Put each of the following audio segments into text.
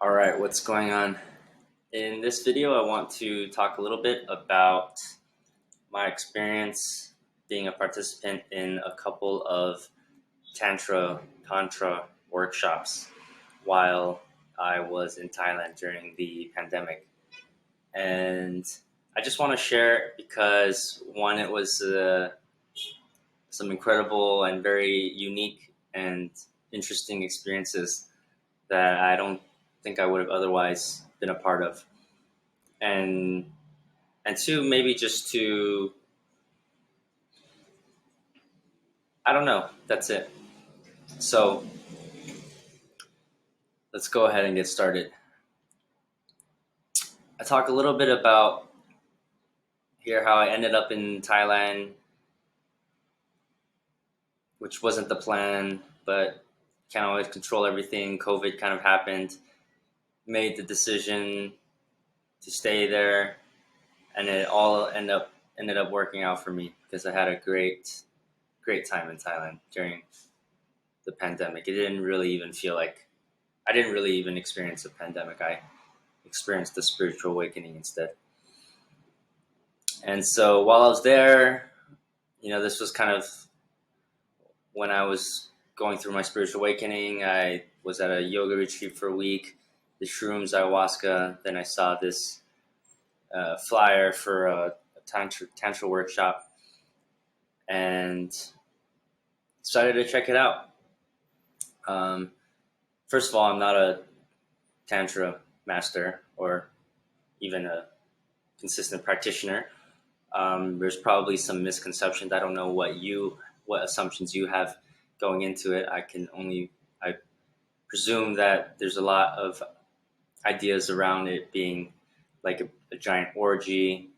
All right, what's going on? In this video, I want to talk a little bit about my experience being a participant in a couple of Tantra workshops while I was in Thailand during the pandemic. And I just want to share it because one, it was some incredible and very unique and interesting experiences that I don't think I would have otherwise been a part of. And and two, maybe just to, I don't know, that's it. So let's go ahead and get started. I talk a little bit about here how I ended up in Thailand, which wasn't the plan, but can't always control everything. COVID kind of happened, made the decision to stay there, and it all ended up working out for me because I had a great time in Thailand during the pandemic. It didn't really even feel like I didn't really even experience a pandemic. I experienced the spiritual awakening instead. And so while I was there, this was kind of when I was going through my spiritual awakening. I was at a yoga retreat for a week, the shrooms, ayahuasca. Then I saw this flyer for a Tantra workshop and decided to check it out. First of all, I'm not a Tantra master or even a consistent practitioner. There's probably some misconceptions. I don't know what assumptions you have going into it. I presume that there's a lot of ideas around it being like a giant orgy,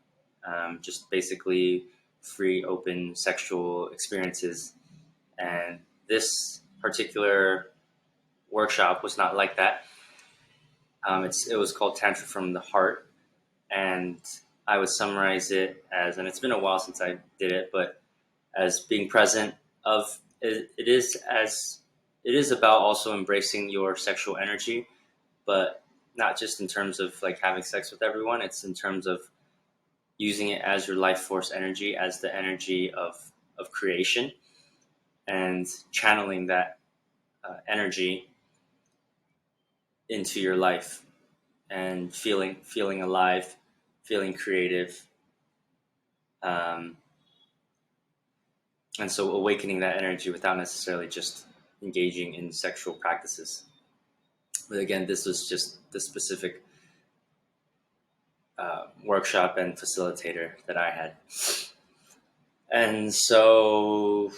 just basically free, open sexual experiences. And this particular workshop was not like that. It was called Tantra from the Heart, and I would summarize it as, and it's been a while since I did it, but as being present of it is about also embracing your sexual energy, but not just in terms of like having sex with everyone. It's in terms of using it as your life force energy, as the energy of creation, and channeling that energy into your life and feeling alive, feeling creative, and so awakening that energy without necessarily just engaging in sexual practices. But again, this was just the specific workshop and facilitator that I had. And so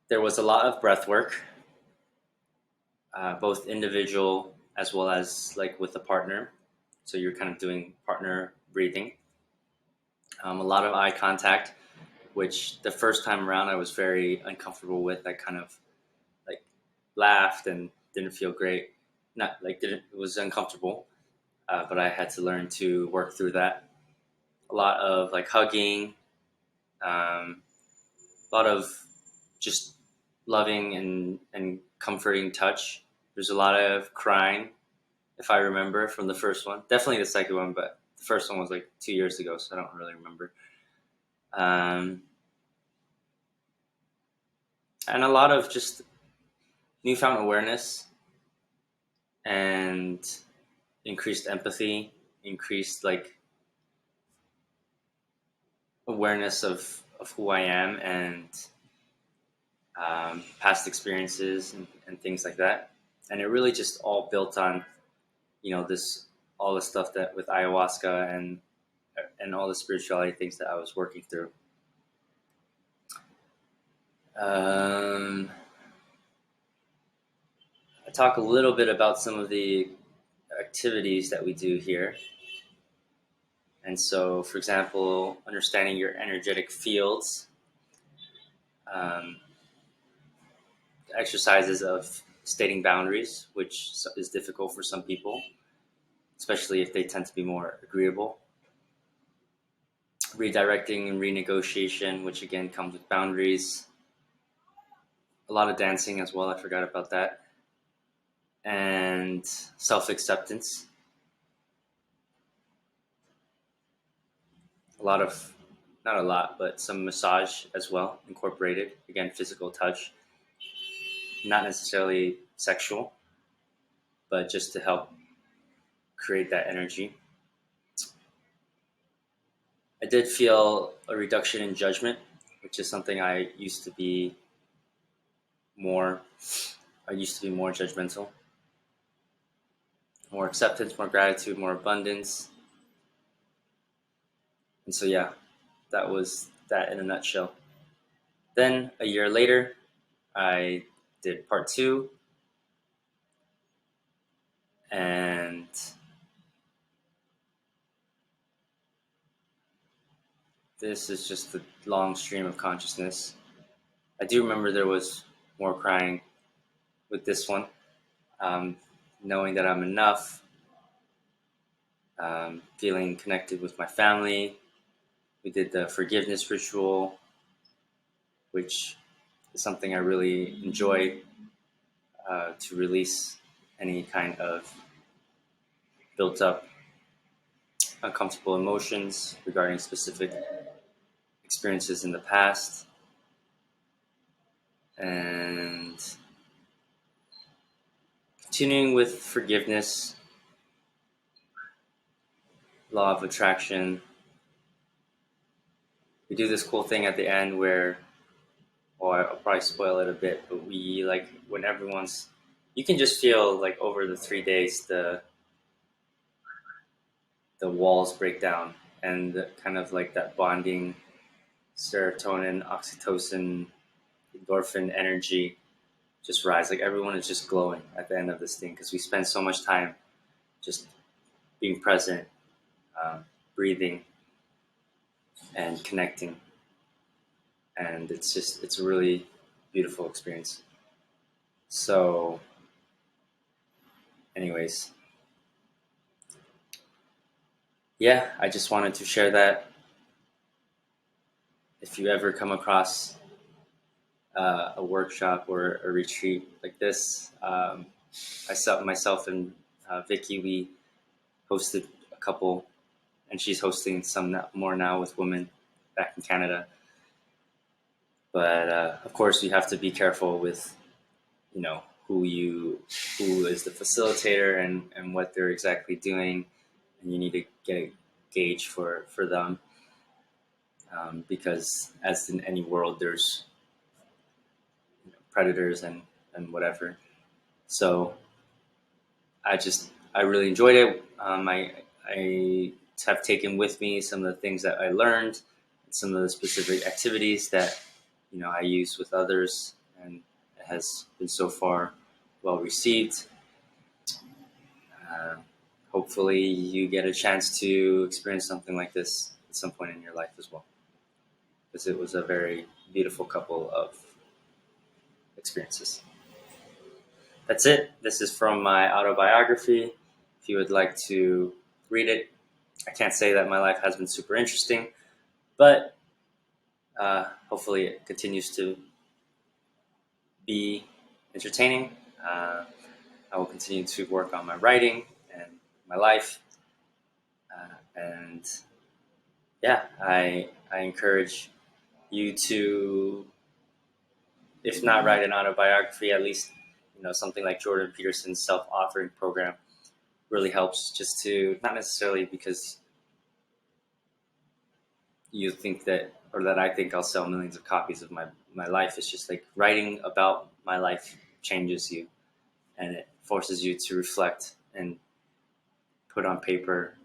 there was a lot of breath work, both individual as well as like with a partner. So you're kind of doing partner breathing. A lot of eye contact, which the first time around I was very uncomfortable with. I kind of like laughed and didn't feel great. Not like didn't It was uncomfortable, but I had to learn to work through that. A lot of like hugging, a lot of just loving and comforting touch. There's a lot of crying, if I remember from the first one. Definitely the second one, but the first one was like 2 years ago, so I don't really remember. And a lot of just newfound awareness and increased empathy, increased like awareness of who I am and past experiences and things like that. And it really just all built on, all the stuff that with ayahuasca and all the spirituality things that I was working through. I talk a little bit about some of the activities that we do here. And so, for example, understanding your energetic fields, exercises of stating boundaries, which is difficult for some people, especially if they tend to be more agreeable. Redirecting and renegotiation, which again comes with boundaries. a lot of dancing as well. I forgot about that. And self-acceptance. A lot of, not a lot, but some massage as well incorporated. Again, physical touch, not necessarily sexual, but just to help create that energy. I did feel a reduction in judgment, which is something more, I used to be more judgmental. More acceptance, more gratitude, more abundance. And so, yeah, that was that in a nutshell. Then a year later, I did part two, and this is just the long stream of consciousness. I do remember there was more crying with this one, knowing that I'm enough, feeling connected with my family. We did the forgiveness ritual, which is something I really enjoy, to release any kind of built up uncomfortable emotions regarding specific experiences in the past. And continuing with forgiveness, law of attraction. We do this cool thing at the end where, or I'll probably spoil it a bit, but we like when everyone's, you can just feel like over the 3 days the walls break down, and kind of like that bonding serotonin, oxytocin, endorphin energy just rise. Like everyone is just glowing at the end of this thing because we spend so much time just being present, breathing, and connecting. And it's a really beautiful experience. So, anyways, yeah, I just wanted to share that. If you ever come across a workshop or a retreat like this, myself and Vicky, we hosted a couple, and she's hosting some more now with women back in Canada. But of course, you have to be careful with, who is the facilitator and what they're exactly doing, and you need to get a gauge for them, because as in any world, there's predators and whatever. So I really enjoyed it. I have taken with me some of the things that I learned, some of the specific activities that I use with others, and it has been so far well received. Hopefully, you get a chance to experience something like this at some point in your life as well, because it was a very beautiful couple of experiences. That's it. This is from my autobiography. If you would like to read it, I can't say that my life has been super interesting, but hopefully it continues to be entertaining. I will continue to work on my writing and my life. And yeah, I encourage you to, if not write an autobiography, at least something like Jordan Peterson's self-authoring program really helps, just to, not necessarily because you think that, or that I think I'll sell millions of copies of my life. It's just like writing about my life changes you, and it forces you to reflect and put on paper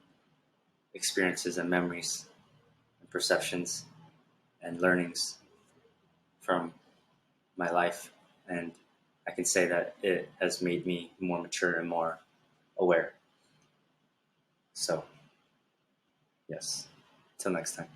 experiences and memories and perceptions and learnings from my life. And I can say that it has made me more mature and more aware. So, yes, till next time.